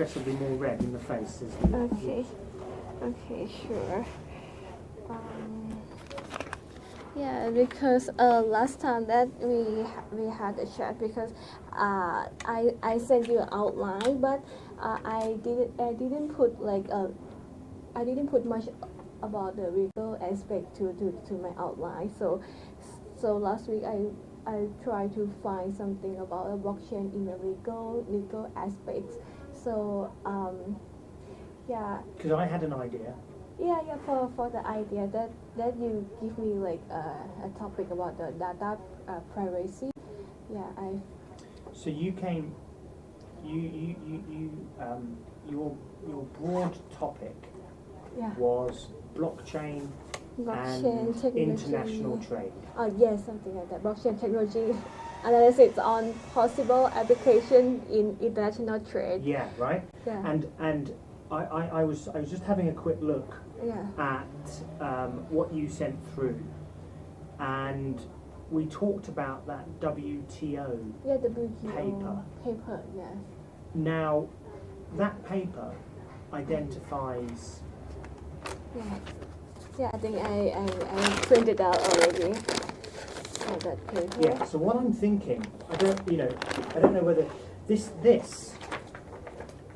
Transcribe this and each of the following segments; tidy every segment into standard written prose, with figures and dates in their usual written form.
progressively more red in the face as you... Okay. Okay, sure. Yeah, because last time that we had a chat, because I sent you an outline, but I didn't put like I didn't put much about the legal aspect to my outline. So last week I tried to find something about a blockchain in the legal aspects. So yeah. Because I had an idea. Yeah, for the idea that you give me like a topic about the data privacy. Yeah, So you came, your broad topic was blockchain and technology. international trade. Oh yes, something like that. Blockchain technology analysis on possible application in international trade. Yeah, right. Yeah. And I was just having a quick look at what you sent through, and we talked about that WTO paper. Yes. Now, that paper identifies. Yeah, I think I printed out already. That paper. Yeah. So what I'm thinking, I don't know whether this.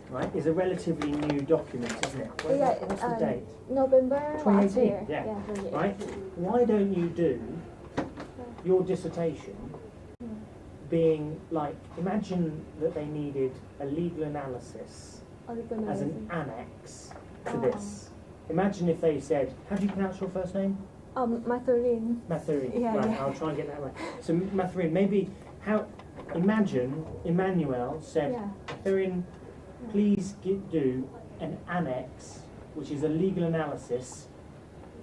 Right, is a relatively new document, isn't it? What's the date? November 2018. Yeah. 2018. Right. Why don't you do your dissertation being like? Imagine that they needed a legal analysis as an annex to this. Imagine if they said, "How do you pronounce your first name?" Mathurin. Mathurin. Yeah, right. yeah. I'll try and get that right. So Mathurin, maybe how? Imagine Emmanuel said, "Mathurin, please do an annex, which is a legal analysis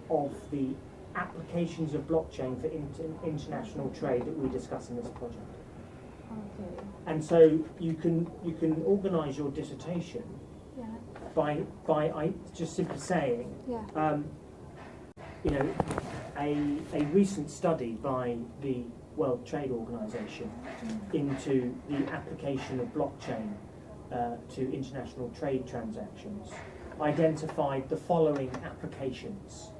of the applications of blockchain for international trade that we discuss in this project." Okay. And so you can organise your dissertation by just simply saying, a recent study by the World Trade Organization into the application of blockchain to international trade transactions identified the following applications,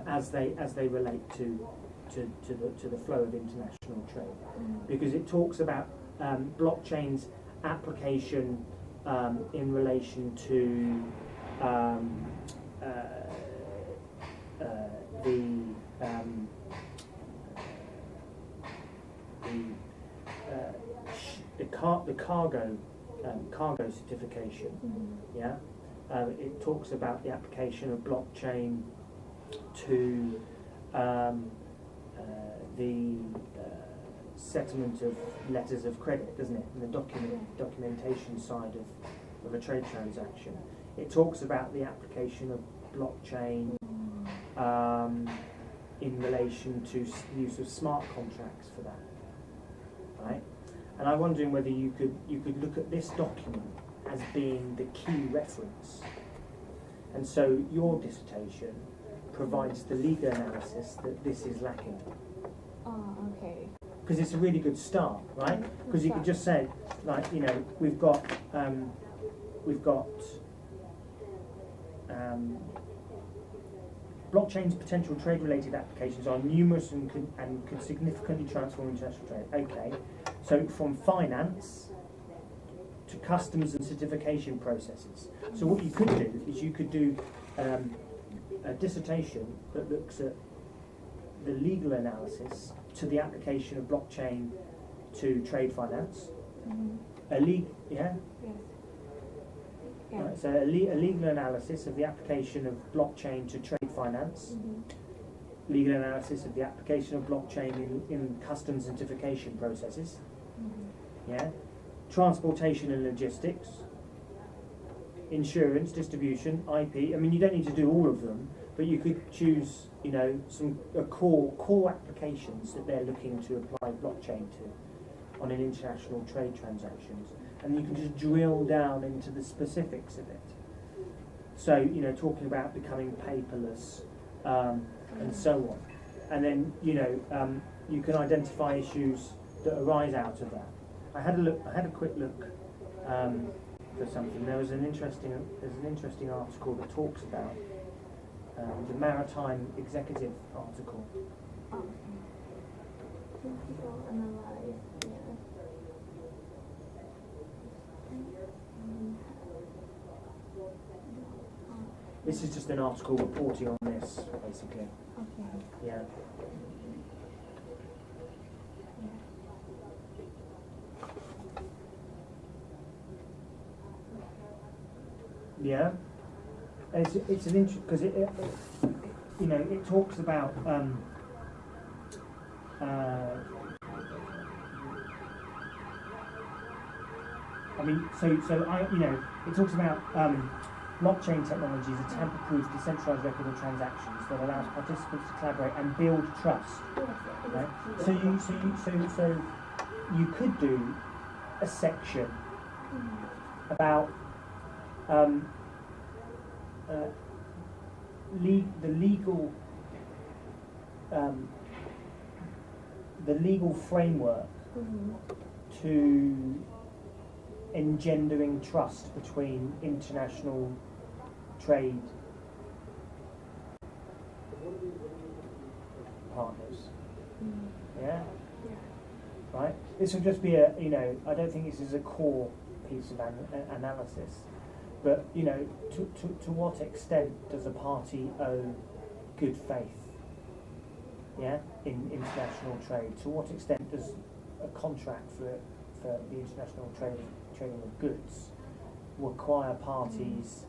as they relate to the flow of international trade, because it talks about blockchain's application in relation to the cargo certification. It talks about the application of blockchain to the settlement of letters of credit, doesn't it? And the documentation side of a trade transaction. It talks about the application of blockchain in relation to use of smart contracts for that, right? And I'm wondering whether you could look at this document as being the key reference. And so your dissertation provides the legal analysis that this is lacking. Oh, okay. Because it's a really good start, right? Because you could just say, like, we've got blockchain's potential trade-related applications are numerous and could significantly transform international trade. Okay, so from finance to customs and certification processes. So what you could do is you could do a dissertation that looks at the legal analysis to the application of blockchain to trade finance. Right, so a legal analysis of the application of blockchain to trade finance, legal analysis of the application of blockchain in customs and certification processes, transportation and logistics, insurance, distribution, IP. I mean, you don't need to do all of them, but you could choose, some core applications that they're looking to apply blockchain to on an international trade transactions. And you can just drill down into the specifics of it. So, talking about becoming paperless and so on. And then, you can identify issues that arise out of that. I had a quick look for something. There's an interesting article that talks about the Maritime Executive article. Oh. People analyze, yeah. This is just an article reporting on this, basically. Okay. Yeah. Yeah. It's an interest because it talks about it talks about blockchain technologies are tamper-proof, decentralized record of transactions that allows participants to collaborate and build trust. Right? So you could do a section about the legal framework to engendering trust between international trade partners. Yeah? Right? This will just be I don't think this is a core piece of analysis, but, to what extent does a party owe good faith, in international trade? To what extent does a contract for the international trading of goods require parties,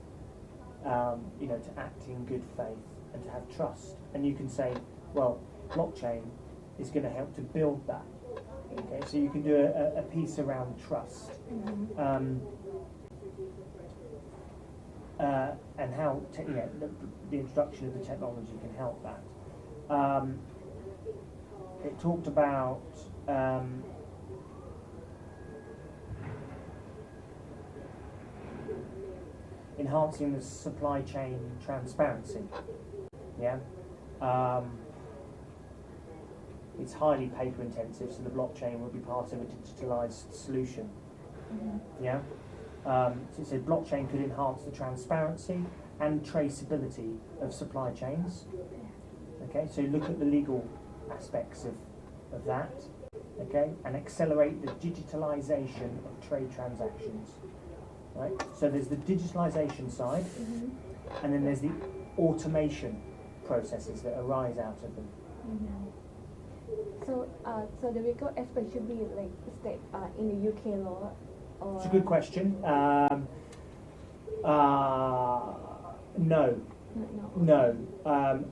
to act in good faith and to have trust? And you can say, well, blockchain is going to help to build that. Okay, so you can do a piece around trust, and how the introduction of the technology can help that. It talked about enhancing the supply chain transparency. It's highly paper intensive, so the blockchain will be part of a digitalized solution. So it said blockchain could enhance the transparency and traceability of supply chains. Okay, so look at the legal aspects of that. Okay, and accelerate the digitalization of trade transactions. Right. So there's the digitalization side, and then there's the automation processes that arise out of them. So the legal aspect should be like state in the UK law, or it's a good question. No.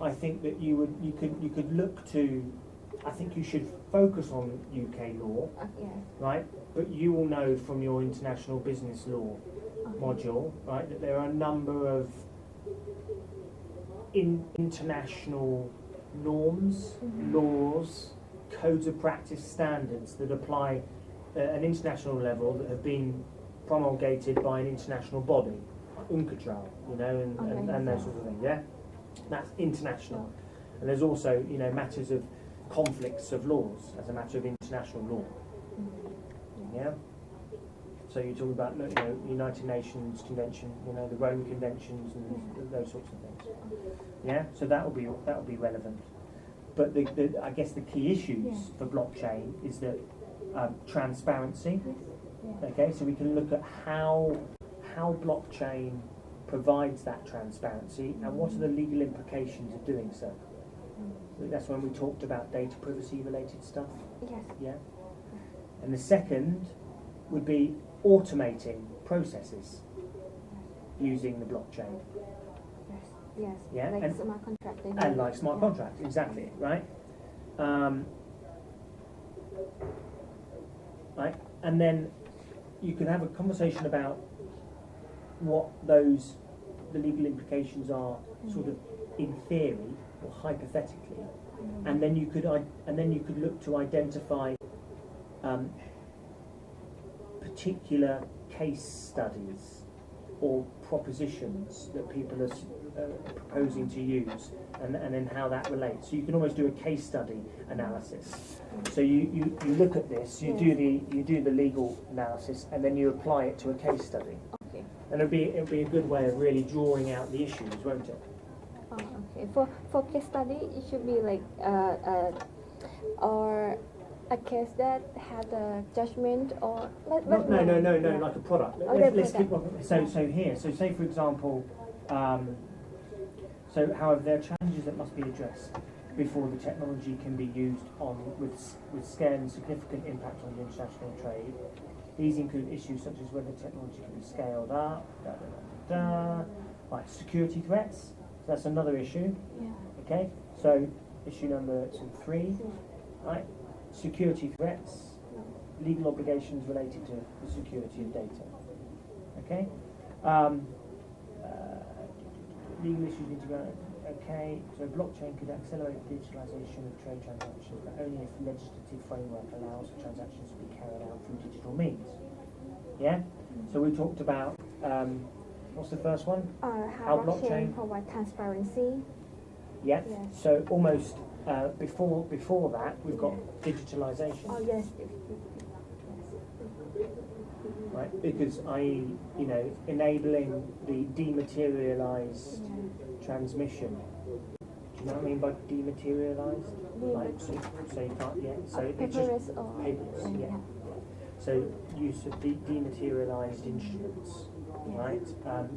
I think that you could look to. I think you should focus on UK law, right? But you will know from your international business law module, right, that there are a number of international norms, laws, codes of practice, standards that apply at an international level that have been promulgated by an international body, UNCTAD, and those sorts of things. Yeah, that's international. And there's also matters of conflicts of laws as a matter of international law. Yeah. So you're talking about United Nations Convention, the Rome Conventions, and those sorts of things. Yeah. So that will be relevant. But I guess the key issues for blockchain is that transparency. Okay. So we can look at how blockchain provides that transparency and what are the legal implications of doing so. That's when we talked about data privacy related stuff. Yes. Yeah. And the second would be automating processes using the blockchain. Yes. Yeah. Like smart contract. And like smart contracts, exactly, right? Right. And then you can have a conversation about what the legal implications are, sort of in theory or hypothetically, and then you could look to identify particular case studies or propositions that people are proposing to use, and then how that relates. So you can almost do a case study analysis. So you look at this, you do the legal analysis, and then you apply it to a case study. And it'll be a good way of really drawing out the issues, won't it? Oh, okay. For case study, it should be like or a case that had a judgment or No, like a product. Oh, Let's keep product. so here. So say for example, so however there are challenges that must be addressed before the technology can be used on with scale and significant impact on the international trade. These include issues such as whether technology can be scaled up, like security threats. So that's another issue. Yeah. Okay. So issue number 3, right? Security threats, legal obligations related to the security of data. Okay. Legal issues need to go. Okay, so blockchain could accelerate the digitalisation of trade transactions, but only if the legislative framework allows transactions to be carried out through digital means. Yeah? So we talked about, what's the first one? How blockchain provide transparency. Yeah. Yes. So almost before that, we've got digitalisation. Oh, yes. Right? Because enabling the dematerialised transmission. Do you know what I mean by dematerialised? Like, so you can't, so it's just paperless, yeah. So use of dematerialised instruments, right?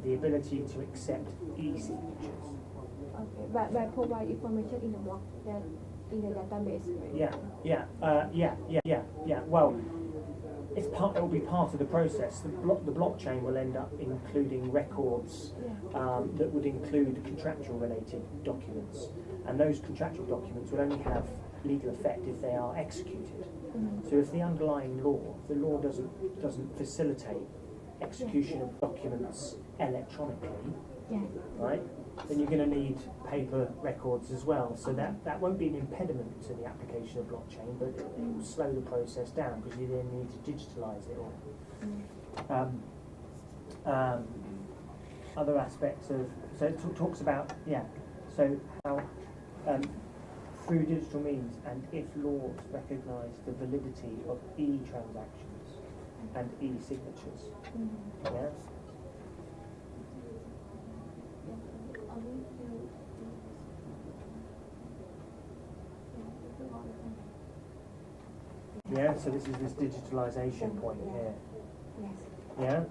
The ability to accept e-signatures. Okay, but provide information in the block that in the database. Yeah. Well, it will be part of the process. The blockchain will end up including records that would include contractual related documents, and those contractual documents will only have legal effect if they are executed. So if the underlying law, if the law doesn't facilitate execution of documents electronically, right, then you're going to need paper records as well. So that won't be an impediment to the application of blockchain, but it will slow the process down because you then need to digitalise it all. Other aspects of, so it talks about, so how through digital means and if laws recognise the validity of e-transactions and e-signatures. Yeah? Yeah, so this is this digitalisation point here. Yes. Yeah?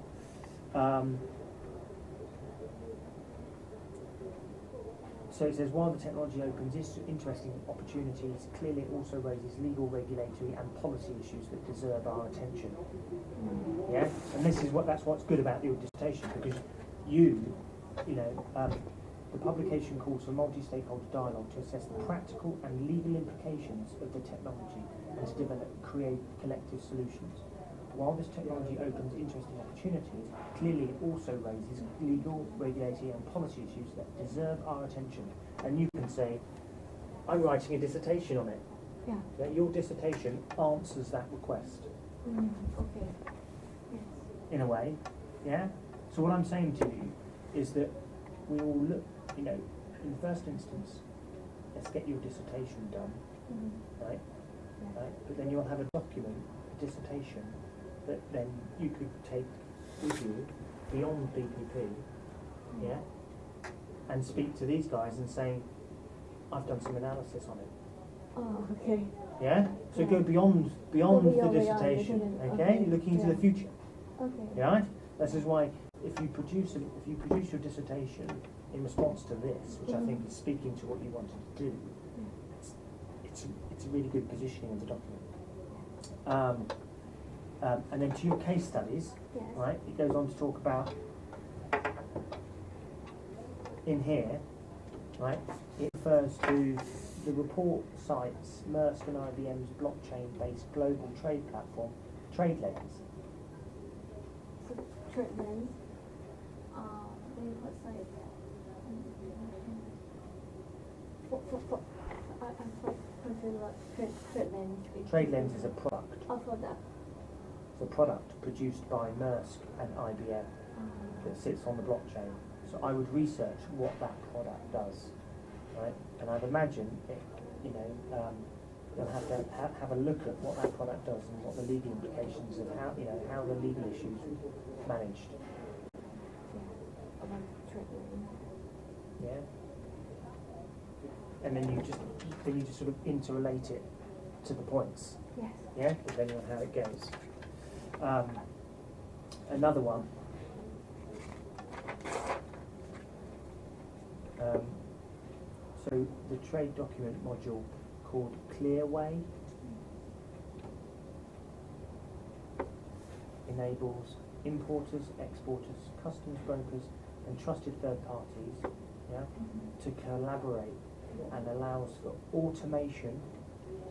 So it says, while the technology opens interesting opportunities, clearly it also raises legal, regulatory and policy issues that deserve our attention. Yeah? And that's what's good about your dissertation, because the publication calls for multi-stakeholder dialogue to assess the practical and legal implications of the technology and to develop collective solutions. While this technology opens interesting opportunities, clearly it also raises legal, regulatory and policy issues that deserve our attention. And you can say, I'm writing a dissertation on it. Yeah. That your dissertation answers that request. Okay. Yes. In a way, yeah? So what I'm saying to you is that we all look, in the first instance, let's get your dissertation done, right? Yeah. Right? But then you'll have a document, a dissertation, that then you could take with you beyond BPP, yeah, and speak to these guys and say, I've done some analysis on it. Oh, okay. Yeah? So go beyond the dissertation, okay? Looking into the future. Okay. Yeah, right? This is why if you produce your dissertation in response to this, which I think is speaking to what you wanted to do, it's a really good positioning of the document. And then to your case studies, right, it goes on to talk about, in here, right, it refers to the report cites Maersk and IBM's blockchain-based global trade platform, TradeLens. So, TradeLens, they would say, I'm so confused about TradeLens. TradeLens is a product. Oh, for that. It's a product produced by Maersk and IBM that sits on the blockchain. So I would research what that product does, right? And I'd imagine you'll have to have a look at what that product does and what the legal implications of how the legal issues managed. and then you just sort of interrelate it to the points. Yes. Yeah, depending on how it goes. Another one. So the trade document module called Clearway enables importers, exporters, customs brokers and trusted third parties, yeah, to collaborate, and allows for automation.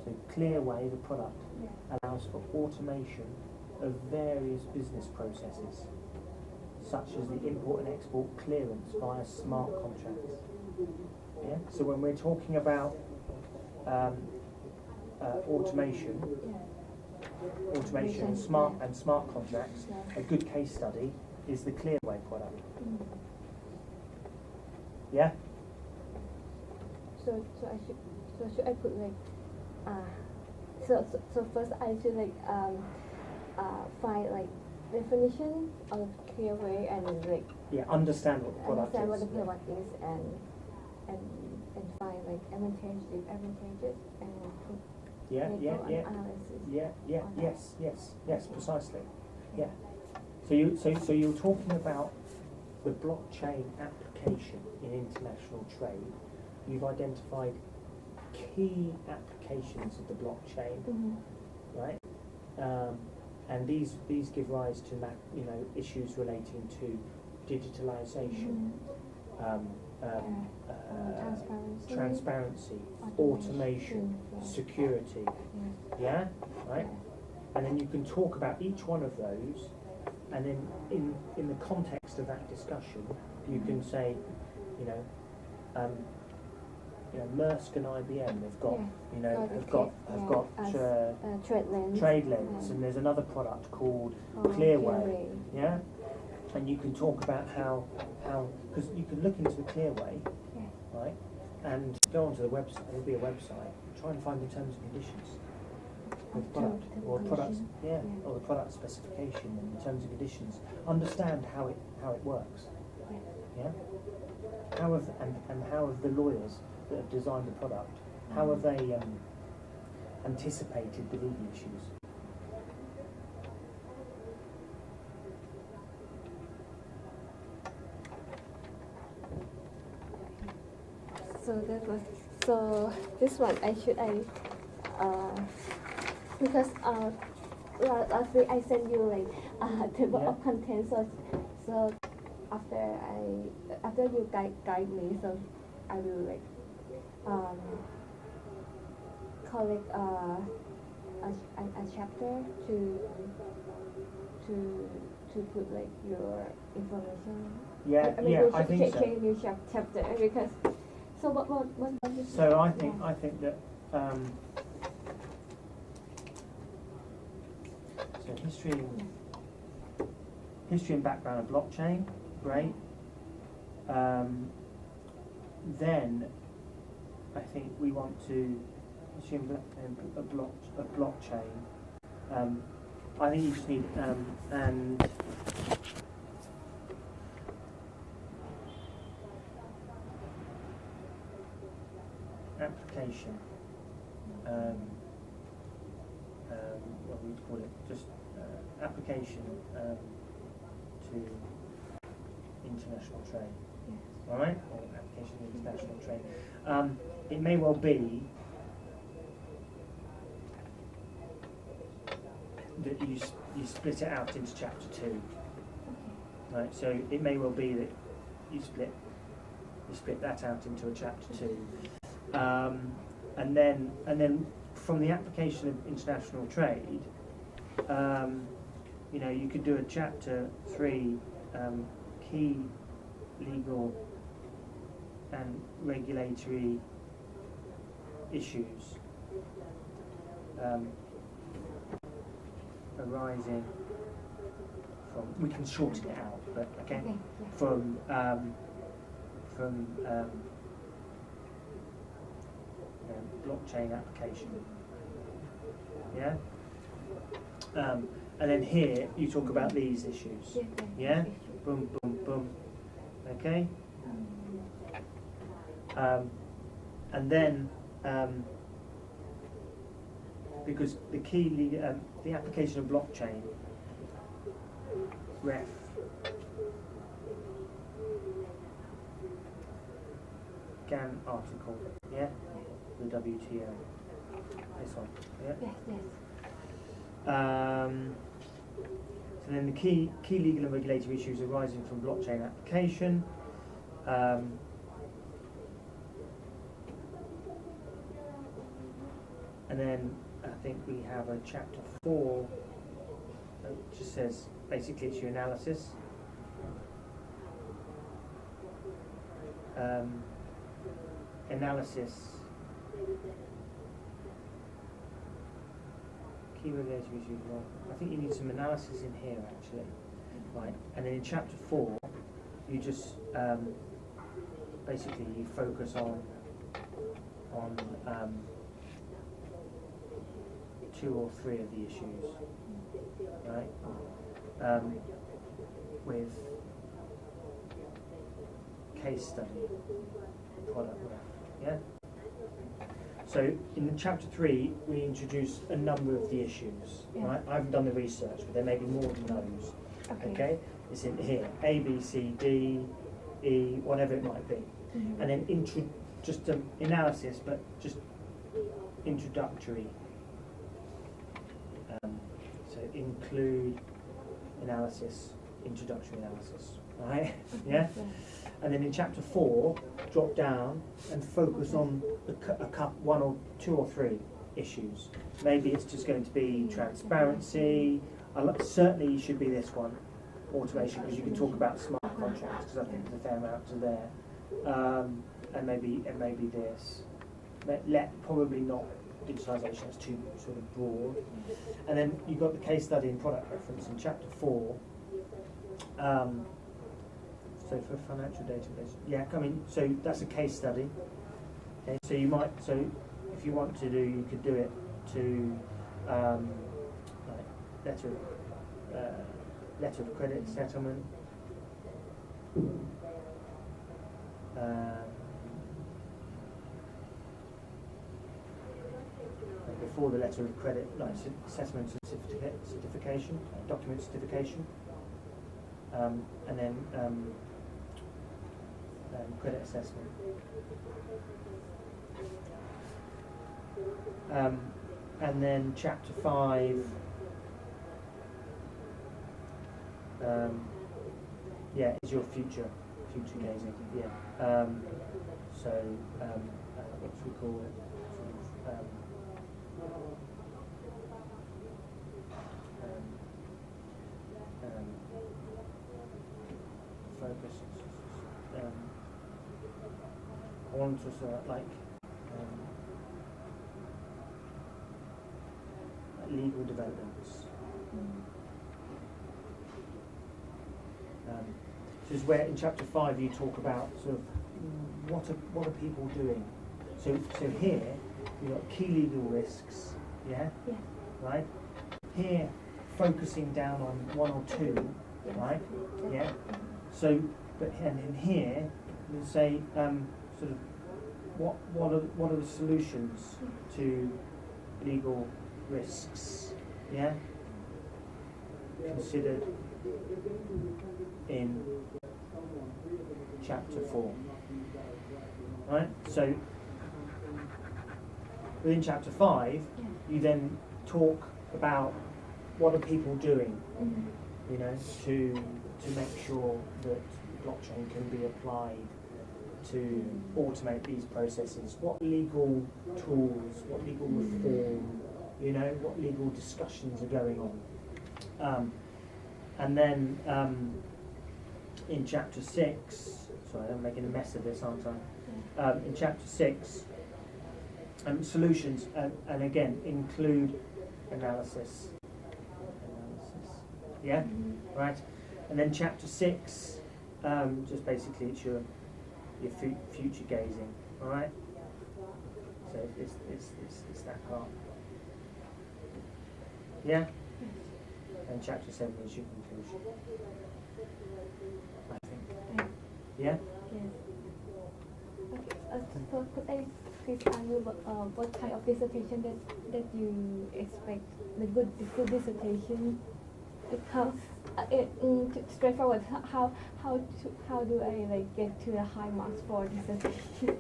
So Clearway, the product, allows for automation of various business processes, such as the import and export clearance via smart contracts. Yeah? So when we're talking about automation and smart contracts, a good case study is the Clearway product. Yeah. So should I put like so first I should like find like definition of Clearway and like Understand what the product understand is. what the product is and find like advantages and put analysis. Yes, precisely. Yeah. So you're talking about the blockchain application in international trade. You've identified key applications of the blockchain, right? And these give rise to issues relating to digitalization, transparency, automation, security. Yeah, right. And then you can talk about each one of those, and then in the context of that discussion, you can say, Maersk and IBM have got trade lanes, and there's another product called Clearway. Yeah, and you can talk about how because you can look into the Clearway, right, and go onto the website. There'll be a website. Try and find the terms and conditions of the product, or products, or the product specification and the terms and conditions. Understand how it works. Yeah. How have the lawyers that have designed the product, how have they anticipated the legal issues? So this one because last week I sent you like table of contents, so after you guide me, so I will like collect a chapter to put like your information. I think so. Change new chapter because. So what So I think that so history and background of blockchain, great. Then I think we want to assume a blockchain. I think you just need and application. What we call it? Just application to international trade. All right, or application to international trade. It may well be that you split it out into chapter 2. Right, so it may well be that you split that out into a chapter 2, and then from the application of international trade, you could do a chapter 3, key legal and regulatory issues arising from. We can shorten it out, but from blockchain application. Yeah. And then here you talk about these issues. Yeah. Boom, boom, boom. Okay. and then because the the application of blockchain, ref GAN article, yeah, the WTO, this one, yeah. Yes, yes. So then the key legal and regulatory issues arising from blockchain application. And then I think we have a chapter 4 that just says basic issue analysis. Analysis. Key regulatory issues. Well, I think you need some analysis in here actually, right? And then in chapter 4, you just basically you focus on 2 or 3 of the issues, right? With case study, product, yeah. So in chapter 3, we introduce a number of the issues, right? I haven't done the research, but there may be more than those. Okay? It's in here, A, B, C, D, E, whatever it might be. Mm-hmm. And then just analysis, but just introductory. So include analysis, introductory analysis, right? Yeah? And then in chapter 4, drop down and focus on one or 2 or 3 issues. Maybe it's just going to be transparency. Certainly it should be this one, automation, because you can talk about smart contracts, because I think there's a fair amount to there. And maybe this. Probably not digitalisation, that's too sort of broad. And then you've got the case study and product reference in chapter 4. So for financial database, yeah, I mean, so that's a case study. Okay, so if you want to do, you could do it to like letter of credit settlement. Before the letter of credit, like settlement certification, document certification, and then credit assessment. And then chapter 5, is your future gazing. Yeah. What should we call it? Focus. I want to legal developments. This is where in chapter 5 you talk about sort of what are people doing. So here you've got key legal risks, yeah? Yeah. Right? Here focusing down on 1 or 2, right? Yeah. So and in here you say sort of what are the solutions to legal risks, yeah, considered in chapter 4, right? So within chapter 5, you then talk about what are people doing, you know, to make sure that blockchain can be applied to automate these processes. What legal tools, what legal reform, you know, what legal discussions are going on. And then in chapter 6, sorry, I'm making a mess of this, aren't I? In chapter 6, solutions, and again, include analysis. Yeah? Right? And then chapter 6, just basically it's your future gazing, all right? So it's that part. Yeah? And chapter 7 is your conclusion, I think. Yeah? Yes. Okay. Could I please ask you what kind of dissertation that you expect, the good dissertation. How straightforward. How do I like get to the high marks for dissertation?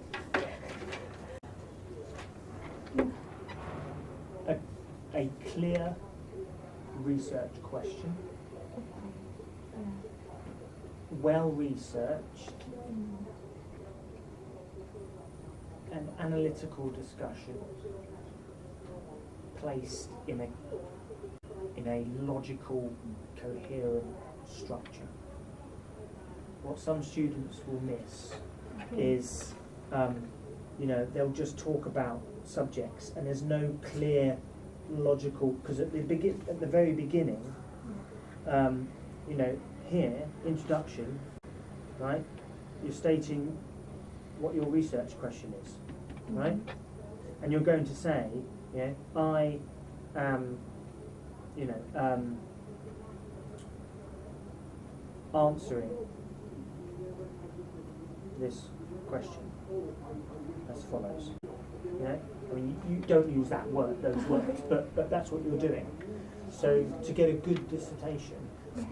A clear research question, well researched, and analytical discussion placed in a logical, coherent structure. What some students will miss is, they'll just talk about subjects and there's no clear logical, because at the very beginning, here, introduction, right, you're stating what your research question is, right? And you're going to say, I am, answering this question as follows. I mean, you don't use those words, but that's what you're doing. So to get a good dissertation,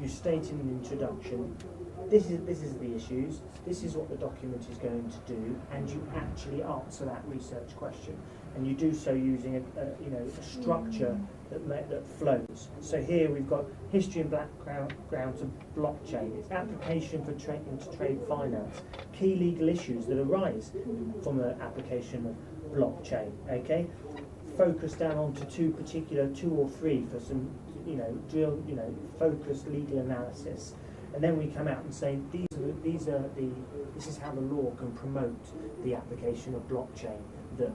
you state in an introduction, this is the issues, this is what the document is going to do, and you actually answer that research question. And you do so using a structure that flows. So here we've got history and background to blockchain, its application into trade finance, key legal issues that arise from the application of blockchain. Okay, focus down onto two or three for some focused legal analysis, and then we come out and say this is how the law can promote the application of blockchain that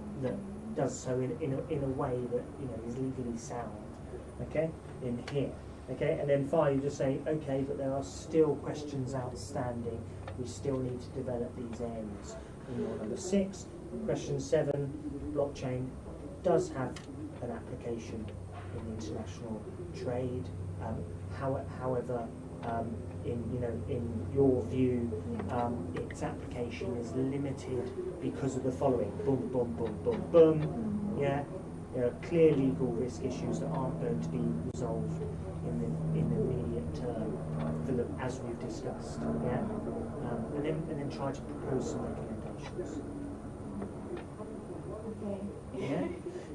does so in a way that is legally sound. Okay, in here. Okay, and then finally you just say, okay, but there are still questions outstanding. We still need to develop these areas. In your number 6, question 7, blockchain does have an application in international trade. However, in your view, its application is limited because of the following: boom, boom, boom, boom, boom. Yeah, there are clear legal risk issues that aren't going to be resolved in the immediate term, as we've discussed. Yeah, and then try to propose some recommendations. Okay. Yeah.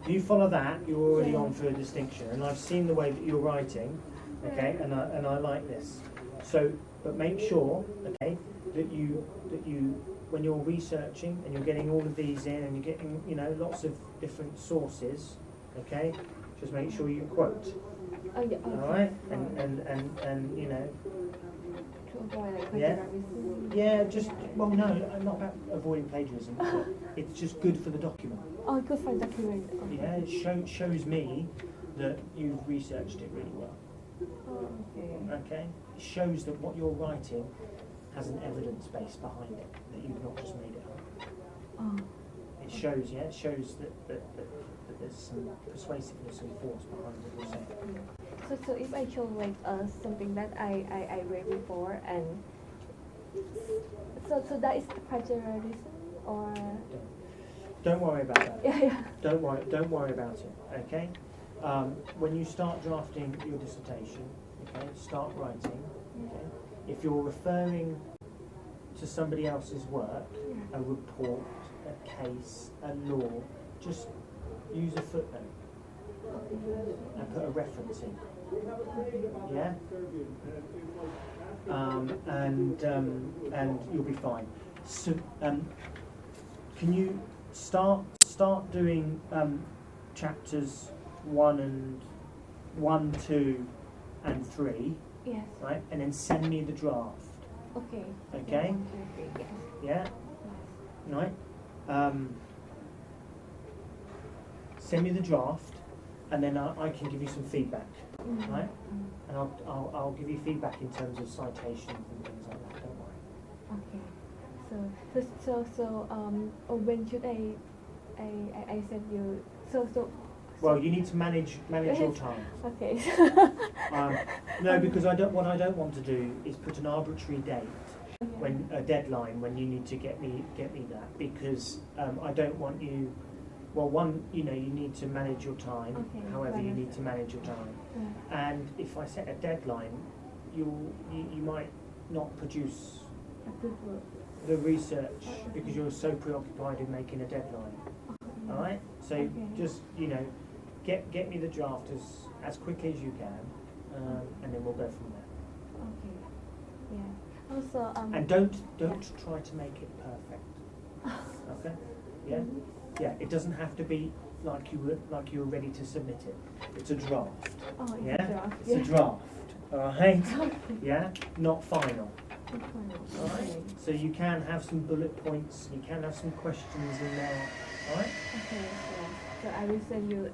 If you follow that, you're already on for a distinction. And I've seen the way that you're writing, okay, and I like this. So, but make sure, okay, that you when you're researching and you're getting all of these in and you're getting lots of different sources, okay, just make sure you quote. Oh, yeah, okay. All right, and to avoid like plagiarism. Yeah, just no, not about avoiding plagiarism. But it's just good for the document. Oh, good for the document. Okay. Yeah, it shows me that you've researched it really well. Oh, okay. Okay, it shows that what you're writing has an evidence base behind it, that you've not just made it up. Oh. It shows, that there's some persuasiveness and force behind what you're saying. So if I show like something that I read before, and so that is plagiarism, or don't worry about that. yeah. Don't worry about it. Okay. When you start drafting your dissertation, okay, start writing. Okay. If you're referring to somebody else's work, a report, a case, a law, just use a footnote and put a reference in. Yeah. And you'll be fine. So, can you start doing chapters 1, 2, and 3? Yes. Right, and then send me the draft. Okay. Okay. Yes. Yeah. Right. Send me the draft, and then I can give you some feedback. Mm-hmm. Right. And I'll give you feedback in terms of citations and things like that. Don't worry. Okay. So when should I send you? Well, you need to manage your time. Okay. No, because what I don't want to do is put an arbitrary date when a deadline when you need to get me that, because I don't want you. Well, one, you know, you need to manage your time. Okay, However, you need to manage your time. Yeah. And if I set a deadline, you might not produce A good work. the research because you're so preoccupied in making a deadline. Okay. All right. So Okay. just, you know, get me the draft as quickly as you can, and then we'll go from there. Okay. Yeah. Also, And don't try to make it perfect. Okay. Yeah. Yeah. It doesn't have to be like you were ready to submit it. It's a draft. Oh, it's Yeah. a draft. It's a draft. All right. Okay. Yeah. Not final. Okay. All right. So you can have some bullet points. You can have some questions in there. All right. Okay, so I will send you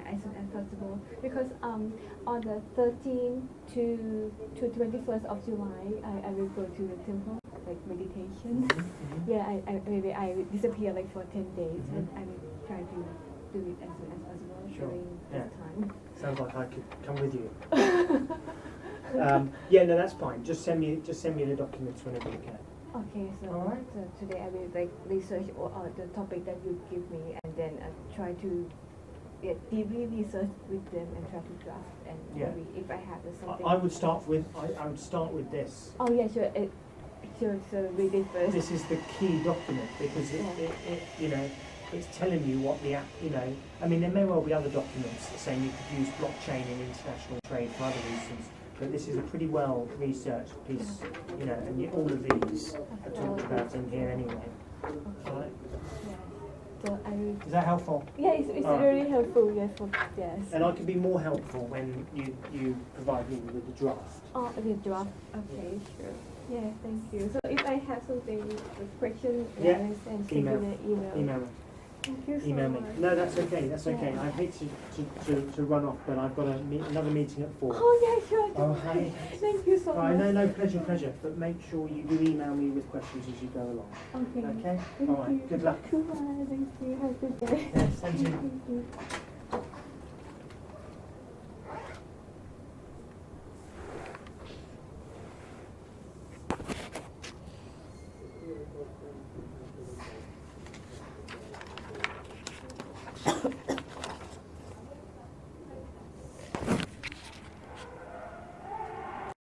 as soon as possible because on the 13th to 21st of July I will go to the temple like meditation. Yeah, I will disappear like for 10 days and I will try to do it as soon as possible during this time. Sounds like I could come with you. Yeah, no, that's fine. Just send me the documents whenever you can. Okay, so, Alright. so today I will like research the topic that you give me and then try to deeply research with them and try to draft and Yeah. maybe if I have something. I would start with this. Oh yeah, sure. So read it first. This is the key document because it you know, it's telling you what the app, you know, I mean there may well be other documents saying you could use blockchain in international trade for other reasons, but this is a pretty well researched piece, you know, and all of these are talked about in here anyway. Okay. Right. Yeah. So I will. Is that helpful? Yeah, it's Alright. really helpful. Yes. And I can be more helpful when you provide me with the draft. Oh, the draft. Okay, sure. Yeah, thank you. So if I have something, a question, Yeah. I will send Email. you the email. Email me. Thank you so Email me. much. No, that's okay. That's okay. Yeah. I hate to run off, but I've got another meeting at 4. Oh yeah, sure. Oh, hi. Thank you so All right, much. no, pleasure. But make sure you do email me with questions as you go along. Okay. Okay? Thank All right. you. Good luck. Goodbye. Thank you. Have a good day. Yes, thank you. Thank you.